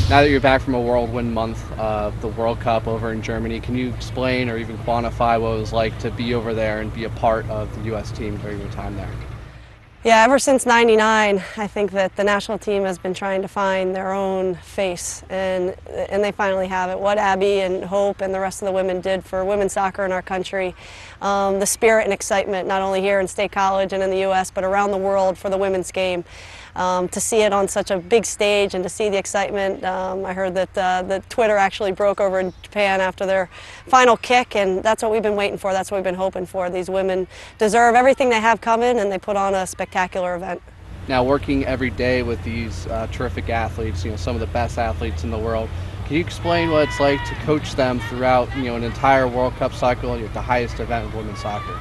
Now that you're back from a whirlwind month of the World Cup over in Germany, can you explain or even quantify what it was like to be over there and be a part of the U.S. team during your time there? Yeah, ever since '99, I think that the national team has been trying to find their own face, and they finally have it. What Abby and Hope and the rest of the women did for women's soccer in our country, the spirit and excitement, not only here in State College and in the U.S., but around the world for the women's game. To see it on such a big stage and to see the excitement. I heard that the Twitter actually broke over in Japan after their final kick, and that's what we've been waiting for. That's what we've been hoping for. These women deserve everything they have coming, and they put on a spectacular event. Now, working every day with these terrific athletes, some of the best athletes in the world, can you explain what it's like to coach them throughout, an entire World Cup cycle at the highest event of women's soccer?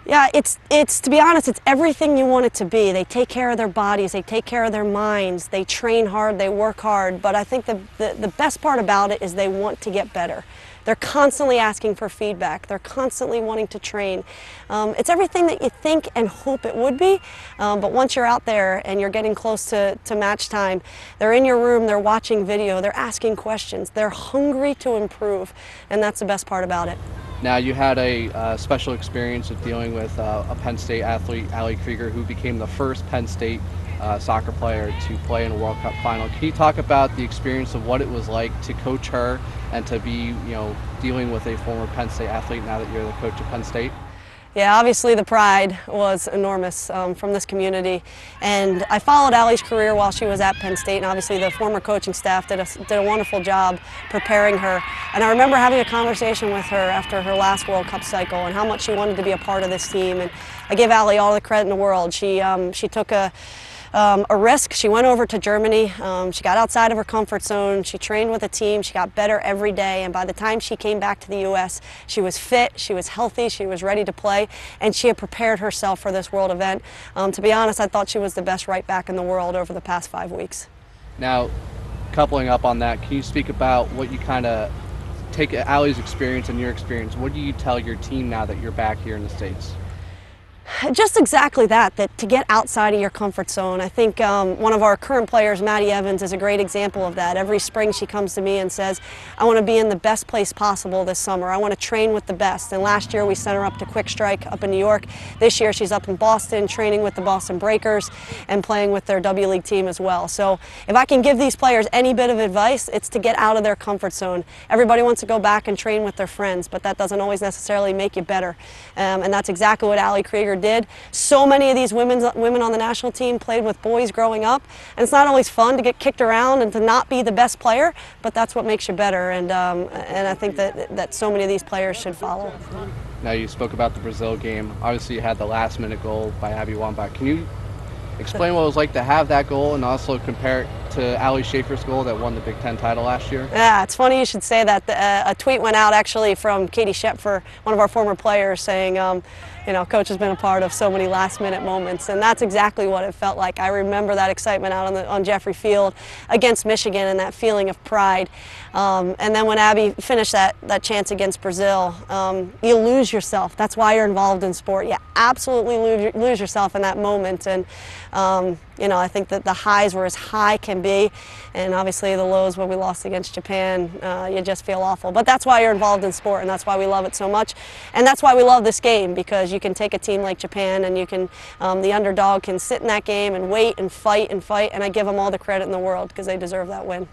Yeah, it's to be honest, it's everything you want it to be. They take care of their bodies, they take care of their minds, they train hard, they work hard, but I think the best part about it is they want to get better. They're constantly asking for feedback. They're constantly wanting to train. It's everything that you think and hope it would be, but once you're out there and you're getting close to match time, they're in your room, they're watching video, they're asking questions, they're hungry to improve, and that's the best part about it. Now, you had a special experience with dealing with a Penn State athlete, Ali Krieger, who became the first Penn State soccer player to play in a World Cup final. Can you talk about the experience of what it was like to coach her and to be, dealing with a former Penn State athlete now that you're the coach of Penn State? Yeah, obviously the pride was enormous from this community, and I followed Allie's career while she was at Penn State, and obviously the former coaching staff did a wonderful job preparing her. And I remember having a conversation with her after her last World Cup cycle and how much she wanted to be a part of this team. And I give Allie all the credit in the world. She took a risk. She went over to Germany. She got outside of her comfort zone. She trained with a team. She got better every day. And by the time she came back to the U.S., she was fit, she was healthy, she was ready to play, and she had prepared herself for this world event. To be honest, I thought she was the best right back in the world over the past 5 weeks. Now, coupling up on that, can you speak about what you kind of take Allie's experience and your experience? What do you tell your team now that you're back here in the States? Just exactly that to get outside of your comfort zone. I think one of our current players, Maddie Evans, is a great example of that. Every spring she comes to me and says, I want to be in the best place possible this summer. I want to train with the best. And last year we sent her up to Quick Strike up in New York. This year she's up in Boston training with the Boston Breakers and playing with their W League team as well. So if I can give these players any bit of advice, it's to get out of their comfort zone. Everybody wants to go back and train with their friends, but that doesn't always necessarily make you better. And that's exactly what Ali Krieger did. So many of these women on the national team played with boys growing up, and it's not always fun to get kicked around and to not be the best player, but that's what makes you better, and I think that so many of these players should follow. Now, you spoke about the Brazil game. Obviously you had the last minute goal by Abby Wambach. Can you explain what it was like to have that goal and also compare it to Ali Schaefer's goal that won the Big Ten title last year? Yeah, it's funny you should say that. A tweet went out actually from Katie Shepfer, one of our former players, saying, Coach has been a part of so many last-minute moments, and that's exactly what it felt like. I remember that excitement out on Jeffrey Field against Michigan and that feeling of pride. And then when Abby finished that chance against Brazil, you lose yourself. That's why you're involved in sport. You absolutely lose yourself in that moment, and I think that the highs were as high can be, and obviously the lows when we lost against Japan, you just feel awful. But that's why you're involved in sport, and that's why we love it so much, and that's why we love this game, because you can take a team like Japan and you can, the underdog can sit in that game and wait and fight, and I give them all the credit in the world because they deserve that win.